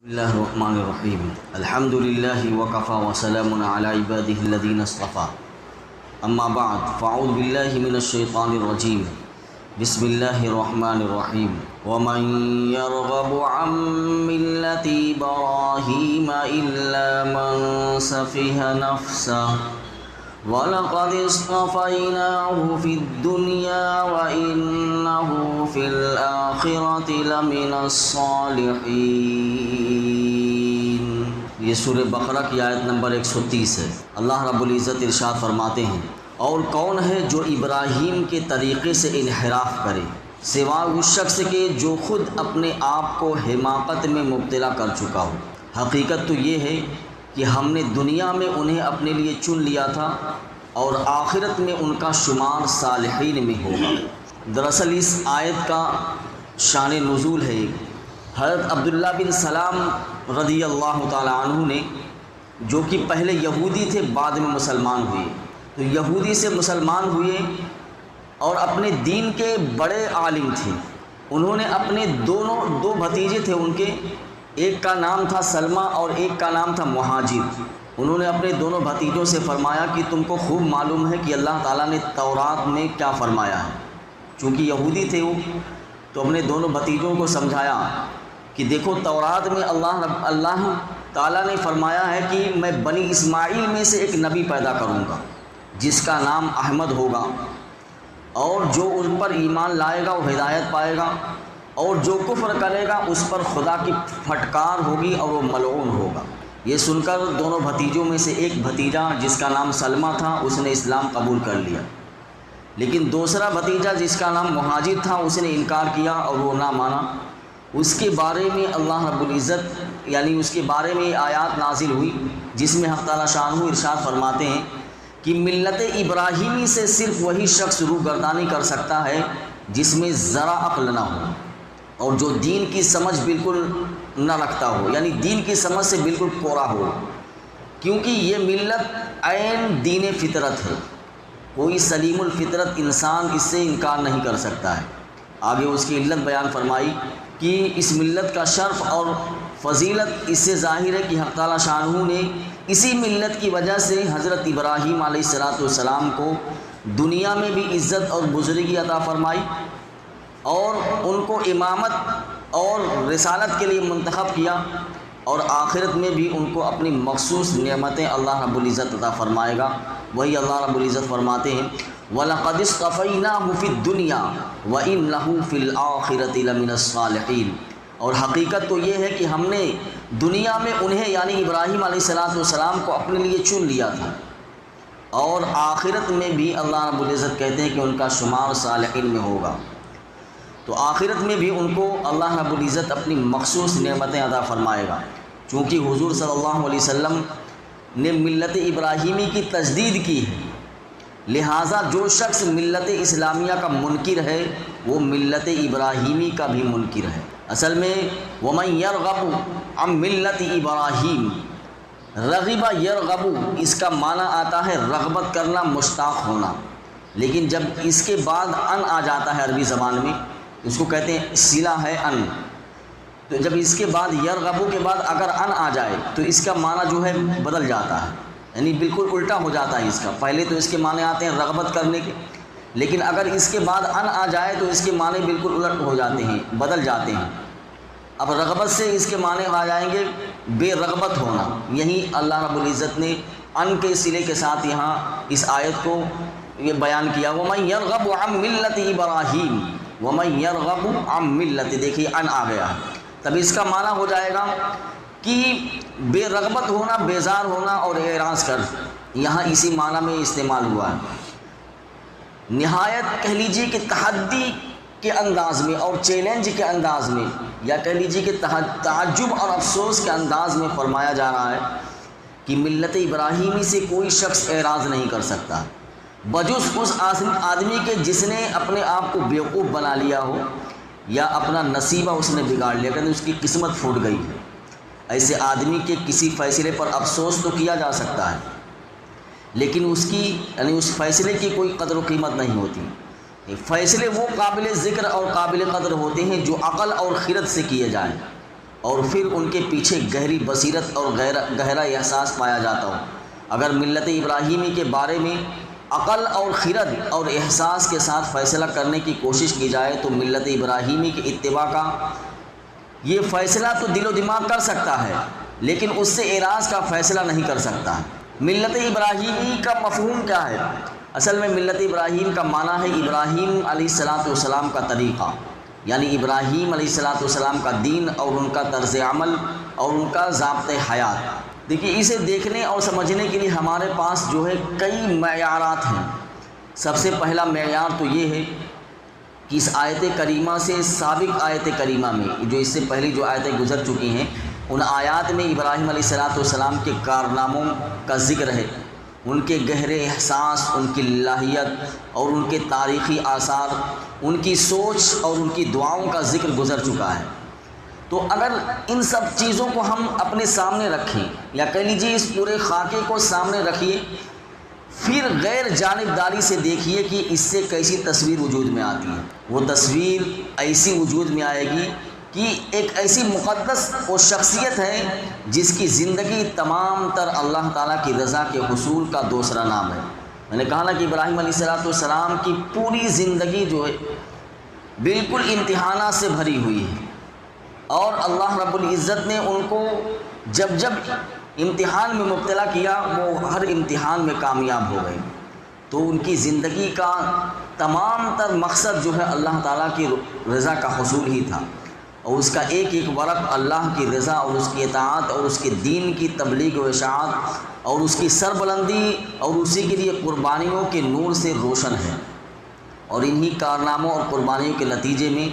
بسم الله الرحمن الرحيم الحمد لله وكفى وسلام على عباده الذين اصطفى أما بعد فأعوذ بالله من الشيطان الرجيم بسم الله الرحمن الرحيم ومن يرغب عن ملة إبراهيم إلا من سفه نفسه وَلَقَدِ اصْطَفَيْنَاهُ فِي الدُّنْيَا وَإِنَّهُ فِي الْآخِرَةِ لَمِنَ الصَّالِحِينَ۔ یہ سورہ بقرہ کی آیت نمبر 130 ہے۔ اللہ رب العزت ارشاد فرماتے ہیں، اور کون ہے جو ابراہیم کے طریقے سے انحراف کرے سوائے اس شخص کے جو خود اپنے آپ کو حماقت میں مبتلا کر چکا ہو۔ حقیقت تو یہ ہے کہ ہم نے دنیا میں انہیں اپنے لیے چن لیا تھا اور آخرت میں ان کا شمار صالحین میں ہوگا۔ دراصل اس آیت کا شان نزول ہے، حضرت عبداللہ بن سلام رضی اللہ تعالی عنہ نے، جو کہ پہلے یہودی تھے بعد میں مسلمان ہوئے، تو یہودی سے مسلمان ہوئے اور اپنے دین کے بڑے عالم تھے۔ انہوں نے اپنے دو بھتیجے تھے ان کے، ایک کا نام تھا سلمہ اور ایک کا نام تھا مہاجر۔ انہوں نے اپنے دونوں بھتیجوں سے فرمایا کہ تم کو خوب معلوم ہے کہ اللہ تعالیٰ نے تورات میں کیا فرمایا ہے۔ چونکہ یہودی تھے وہ، تو اپنے دونوں بھتیجوں کو سمجھایا کہ دیکھو تورات میں اللہ تعالیٰ نے فرمایا ہے کہ میں بنی اسماعیل میں سے ایک نبی پیدا کروں گا جس کا نام احمد ہوگا، اور جو ان پر ایمان لائے گا وہ ہدایت پائے گا، اور جو کفر کرے گا اس پر خدا کی پھٹکار ہوگی اور وہ ملعون ہوگا۔ یہ سن کر دونوں بھتیجوں میں سے ایک بھتیجا جس کا نام سلمہ تھا اس نے اسلام قبول کر لیا، لیکن دوسرا بھتیجا جس کا نام مہاجر تھا اس نے انکار کیا اور وہ نہ مانا۔ اس کے بارے میں اللہ رب العزت اس کے بارے میں آیات نازل ہوئی جس میں حق تعالیٰ شانہ ارشاد فرماتے ہیں کہ ملت ابراہیمی سے صرف وہی شخص روگردانی کر سکتا ہے جس میں ذرا عقل نہ ہو اور جو دین کی سمجھ بالکل نہ رکھتا ہو، یعنی دین کی سمجھ سے بالکل کورا ہو، کیونکہ یہ ملت عین دین فطرت ہے۔ کوئی سلیم الفطرت انسان اس سے انکار نہیں کر سکتا ہے۔ آگے اس کی علت بیان فرمائی کہ اس ملت کا شرف اور فضیلت اس سے ظاہر ہے کہ حق تعالیٰ شانہ نے اسی ملت کی وجہ سے حضرت ابراہیم علیہ السلام کو دنیا میں بھی عزت اور بزرگی عطا فرمائی اور ان کو امامت اور رسالت کے لیے منتخب کیا، اور آخرت میں بھی ان کو اپنی مخصوص نعمتیں اللہ رب العزت عطا فرمائے گا۔ وہی اللہ رب العزت فرماتے ہیں وَلَقَدِ اصْطَفَيْنَاهُ فِي الدُّنْيَا وَإِنَّهُ فِي الْآخِرَةِ لَمِنَ الصَّالِحِينَ۔ اور حقیقت تو یہ ہے کہ ہم نے دنیا میں انہیں یعنی ابراہیم علیہ السلام کو اپنے لیے چن لیا تھا، اور آخرت میں بھی اللہ رب العزت کہتے ہیں کہ ان کا شمار صالحین میں ہوگا۔ تو آخرت میں بھی ان کو اللہ رب العزت اپنی مخصوص نعمتیں عطا فرمائے گا، چونکہ حضور صلی اللہ علیہ وسلم نے ملت ابراہیمی کی تجدید کی ہے، لہٰذا جو شخص ملت اسلامیہ کا منکر ہے وہ ملت ابراہیمی کا بھی منکر ہے۔ اصل میں وَمَن يَرْغَبُ عَن مِلَّةِ إِبْرَاهِيمَ، رغب یرغب اس کا معنی آتا ہے رغبت کرنا، مشتاق ہونا، لیکن جب اس کے بعد ان آ جاتا ہے عربی زبان میں اس کو کہتے ہیں صلہ ہے ان، تو جب اس کے بعد یرغبو کے بعد اگر ان آ جائے تو اس کا معنی جو ہے بدل جاتا ہے، یعنی بالکل الٹا ہو جاتا ہے اس کا۔ پہلے تو اس کے معنی آتے ہیں رغبت کرنے کے، لیکن اگر اس کے بعد ان آ جائے تو اس کے معنی بالکل الٹ ہو جاتے ہیں، بدل جاتے ہیں۔ اب رغبت سے اس کے معنی آ جائیں گے بے رغبت ہونا۔ یہی اللہ رب العزت نے ان کے صلے کے ساتھ یہاں اس آیت کو یہ بیان کیا وَمَن يَرْغَبُ عَن مِلَّةِ إِبْرَاهِيمَ وَمَن يَرْغَبُ عَن مِلَّةِ، دیکھیے ان آ گیا ہے، تب اس کا معنی ہو جائے گا کہ بے رغبت ہونا، بیزار ہونا اور اعراض کر، یہاں اسی معنی میں استعمال ہوا ہے۔ نہایت کہہ لیجیے کہ تحدی کے انداز میں اور چیلنج کے انداز میں، یا کہہ لیجیے کہ تعجب اور افسوس کے انداز میں فرمایا جا رہا ہے کہ ملت ابراہیمی سے کوئی شخص اعراض نہیں کر سکتا بجز اس آدمی کے جس نے اپنے آپ کو بیوقوف بنا لیا ہو یا اپنا نصیبہ اس نے بگاڑ لیا، کہ اس کی قسمت پھوٹ گئی ہے۔ ایسے آدمی کے کسی فیصلے پر افسوس تو کیا جا سکتا ہے، لیکن اس فیصلے کی کوئی قدر و قیمت نہیں ہوتی۔ فیصلے وہ قابل ذکر اور قابل قدر ہوتے ہیں جو عقل اور خرد سے کیے جائیں، اور پھر ان کے پیچھے گہری بصیرت اور گہرا احساس پایا جاتا ہو۔ اگر ملت ابراہیمی کے بارے میں عقل اور خرد اور احساس کے ساتھ فیصلہ کرنے کی کوشش کی جائے تو ملت ابراہیمی کی اتباع کا یہ فیصلہ تو دل و دماغ کر سکتا ہے، لیکن اس سے اعراض کا فیصلہ نہیں کر سکتا ہے۔ ملت ابراہیمی کا مفہوم کیا ہے؟ اصل میں ملت ابراہیم کا معنی ہے ابراہیم علیہ السلام کا طریقہ، یعنی ابراہیم علیہ السلام کا دین اور ان کا طرز عمل اور ان کا ضابطۂ حیات۔ دیکھیے، اسے دیکھنے اور سمجھنے کے لیے ہمارے پاس جو ہے کئی معیارات ہیں۔ سب سے پہلا معیار تو یہ ہے کہ اس آیت کریمہ سے سابق آیت کریمہ میں جو اس سے پہلی جو آیتیں گزر چکی ہیں، ان آیات میں ابراہیم علیہ السلام کے کارناموں کا ذکر ہے، ان کے گہرے احساس، ان کی الہیت اور ان کے تاریخی آثار، ان کی سوچ اور ان کی دعاؤں کا ذکر گزر چکا ہے۔ تو اگر ان سب چیزوں کو ہم اپنے سامنے رکھیں، یا کہہ لیجیے اس پورے خاکے کو سامنے رکھیے، پھر غیر جانبداری سے دیکھیے کہ اس سے کیسی تصویر وجود میں آتی ہے۔ وہ تصویر ایسی وجود میں آئے گی کہ ایک ایسی مقدس وہ شخصیت ہے جس کی زندگی تمام تر اللہ تعالیٰ کی رضا کے حصول کا دوسرا نام ہے۔ میں نے کہا نا کہ ابراہیم علیہ السلام کی پوری زندگی جو ہے بالکل امتحانات سے بھری ہوئی ہے، اور اللہ رب العزت نے ان کو جب جب امتحان میں مبتلا کیا وہ ہر امتحان میں کامیاب ہو گئے۔ تو ان کی زندگی کا تمام تر مقصد جو ہے اللہ تعالیٰ کی رضا کا حصول ہی تھا، اور اس کا ایک ایک ورق اللہ کی رضا اور اس کی اطاعت اور اس کے دین کی تبلیغ و اشاعت اور اس کی سربلندی اور اسی کے لیے قربانیوں کے نور سے روشن ہے۔ اور انہی کارناموں اور قربانیوں کے نتیجے میں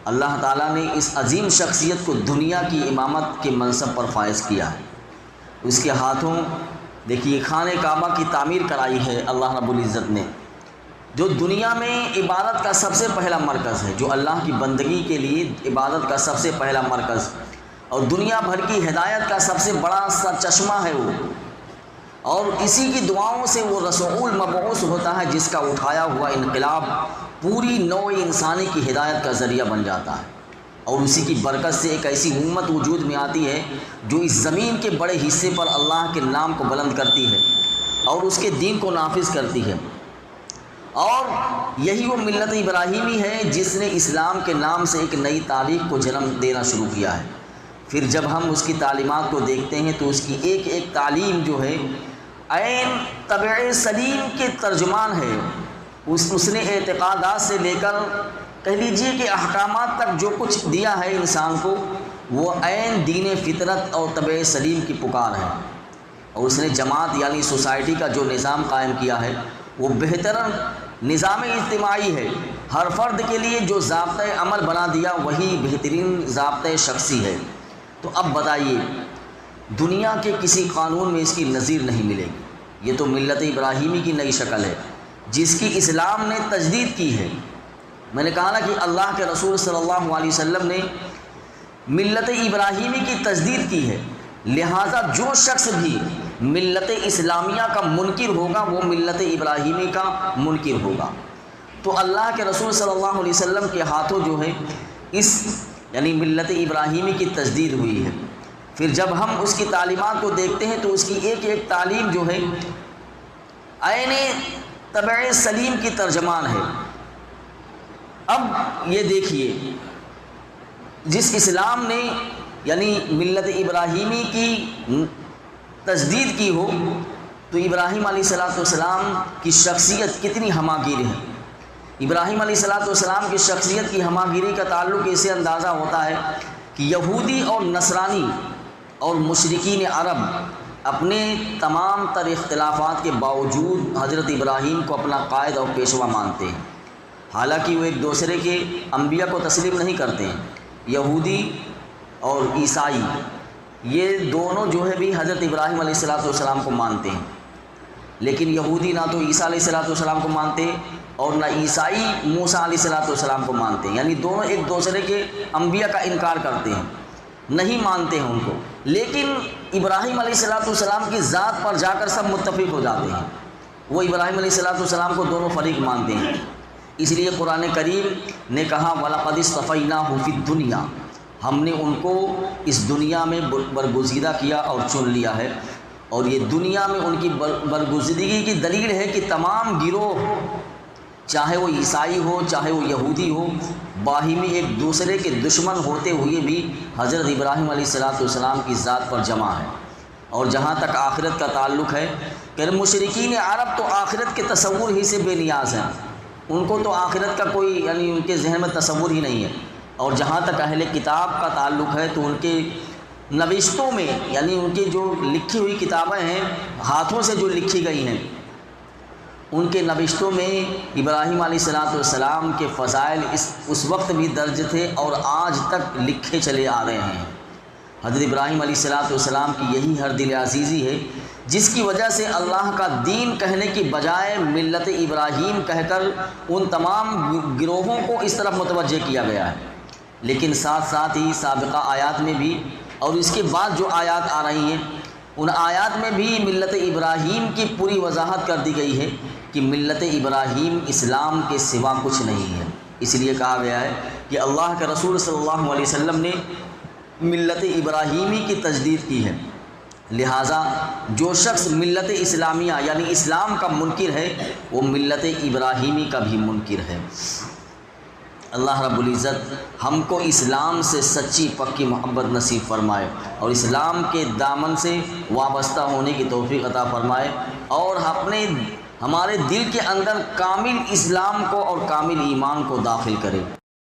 اللہ تعالیٰ نے اس عظیم شخصیت کو دنیا کی امامت کے منصب پر فائز کیا ہے۔ اس کے ہاتھوں دیکھیے خانہ کعبہ کی تعمیر کرائی ہے اللہ رب العزت نے، جو دنیا میں عبادت کا سب سے پہلا مرکز ہے، جو اللہ کی بندگی کے لیے عبادت کا سب سے پہلا مرکز اور دنیا بھر کی ہدایت کا سب سے بڑا سرچشمہ ہے وہ، اور اسی کی دعاؤں سے وہ رسول مبعوث ہوتا ہے جس کا اٹھایا ہوا انقلاب پوری نوع انسانی کی ہدایت کا ذریعہ بن جاتا ہے، اور اسی کی برکت سے ایک ایسی امت وجود میں آتی ہے جو اس زمین کے بڑے حصے پر اللہ کے نام کو بلند کرتی ہے اور اس کے دین کو نافذ کرتی ہے۔ اور یہی وہ ملت ابراہیمی ہے جس نے اسلام کے نام سے ایک نئی تاریخ کو جنم دینا شروع کیا ہے۔ پھر جب ہم اس کی تعلیمات کو دیکھتے ہیں تو اس کی ایک ایک تعلیم جو ہے عین طبع سلیم کے ترجمان ہے۔ اس نے اعتقادات سے لے کر کہہ لیجیے کہ احکامات تک جو کچھ دیا ہے انسان کو، وہ عین دین فطرت اور طبع سلیم کی پکار ہے۔ اور اس نے جماعت یعنی سوسائٹی کا جو نظام قائم کیا ہے وہ بہتر نظام اجتماعی ہے۔ ہر فرد کے لیے جو ضابطۂ عمل بنا دیا وہی بہترین ضابطۂ شخصی ہے۔ تو اب بتائیے، دنیا کے کسی قانون میں اس کی نظیر نہیں ملے گی۔ یہ تو ملت ابراہیمی کی نئی شکل ہے جس کی اسلام نے تجدید کی ہے۔ میں نے کہا نا کہ اللہ کے رسول صلی اللہ علیہ وسلم نے ملت ابراہیمی کی تجدید کی ہے، لہٰذا جو شخص بھی ملت اسلامیہ کا منکر ہوگا وہ ملت ابراہیمی کا منکر ہوگا۔ تو اللہ کے رسول صلی اللہ علیہ وسلم کے ہاتھوں جو ہے اس یعنی ملت ابراہیمی کی تجدید ہوئی ہے۔ پھر جب ہم اس کی تعلیمات کو دیکھتے ہیں تو اس کی ایک ایک تعلیم جو ہے عین طبع سلیم کی ترجمان ہے۔ اب یہ دیکھیے، جس اسلام نے یعنی ملت ابراہیمی کی تجدید کی ہو تو ابراہیم علیہ السلام کی شخصیت کتنی ہماگیر ہے۔ ابراہیم علیہ السلام کی شخصیت کی ہماگیری کا تعلق اسے اندازہ ہوتا ہے کہ یہودی اور نصرانی اور مشرکین عرب اپنے تمام تر اختلافات کے باوجود حضرت ابراہیم کو اپنا قائد اور پیشوا مانتے ہیں، حالانکہ وہ ایک دوسرے کے انبیاء کو تسلیم نہیں کرتے ہیں۔ یہودی اور عیسائی یہ دونوں جو ہے بھی حضرت ابراہیم علیہ السلام کو مانتے ہیں، لیکن یہودی نہ تو عیسیٰ علیہ السلام کو مانتے اور نہ عیسائی موسیٰ علیہ السلام کو مانتے ہیں، یعنی دونوں ایک دوسرے کے انبیاء کا انکار کرتے ہیں، نہیں مانتے ہیں ان کو۔ لیکن ابراہیم علیہ السلام کی ذات پر جا کر سب متفق ہو جاتے ہیں، وہ ابراہیم علیہ السلام کو دونوں فریق مانتے ہیں۔ اس لیے قرآن کریم نے کہا وَلَقَدِ اصْطَفَيْنَاهُ فِي الدُّنْيَا، ہم نے ان کو اس دنیا میں برگزیدہ کیا اور چن لیا ہے، اور یہ دنیا میں ان کی برگزیدگی کی دلیل ہے کہ تمام گروہ، چاہے وہ عیسائی ہو چاہے وہ یہودی ہو، باہمی ایک دوسرے کے دشمن ہوتے ہوئے بھی حضرت ابراہیم علیہ السلام کی ذات پر جمع ہے۔ اور جہاں تک آخرت کا تعلق ہے کہ مشرکین عرب تو آخرت کے تصور ہی سے بے نیاز ہیں، ان کو تو آخرت کا کوئی یعنی ان کے ذہن میں تصور ہی نہیں ہے۔ اور جہاں تک اہل کتاب کا تعلق ہے تو ان کے نوشتوں میں یعنی ان کی جو لکھی ہوئی کتابیں ہیں، ہاتھوں سے جو لکھی گئی ہیں، ان کے نوشتوں میں ابراہیم علیہ السلام کے فضائل اس وقت بھی درج تھے اور آج تک لکھے چلے آ رہے ہیں۔ حضرت ابراہیم علیہ السلام کی یہی ہر دل عزیزی ہے جس کی وجہ سے اللہ کا دین کہنے کی بجائے ملت ابراہیم کہہ کر ان تمام گروہوں کو اس طرف متوجہ کیا گیا ہے۔ لیکن ساتھ ساتھ ہی سابقہ آیات میں بھی اور اس کے بعد جو آیات آ رہی ہیں ان آیات میں بھی ملت ابراہیم کی پوری وضاحت کر دی گئی ہے کہ ملت ابراہیم اسلام کے سوا کچھ نہیں ہے۔ اس لیے کہا گیا ہے کہ اللہ کے رسول صلی اللہ علیہ وسلم نے ملت ابراہیمی کی تجدید کی ہے، لہٰذا جو شخص ملت اسلامیہ یعنی اسلام کا منکر ہے وہ ملت ابراہیمی کا بھی منکر ہے۔ اللہ رب العزت ہم کو اسلام سے سچی پکی محبت نصیب فرمائے اور اسلام کے دامن سے وابستہ ہونے کی توفیق عطا فرمائے، اور ہمارے دل کے اندر کامل اسلام کو اور کامل ایمان کو داخل کرے۔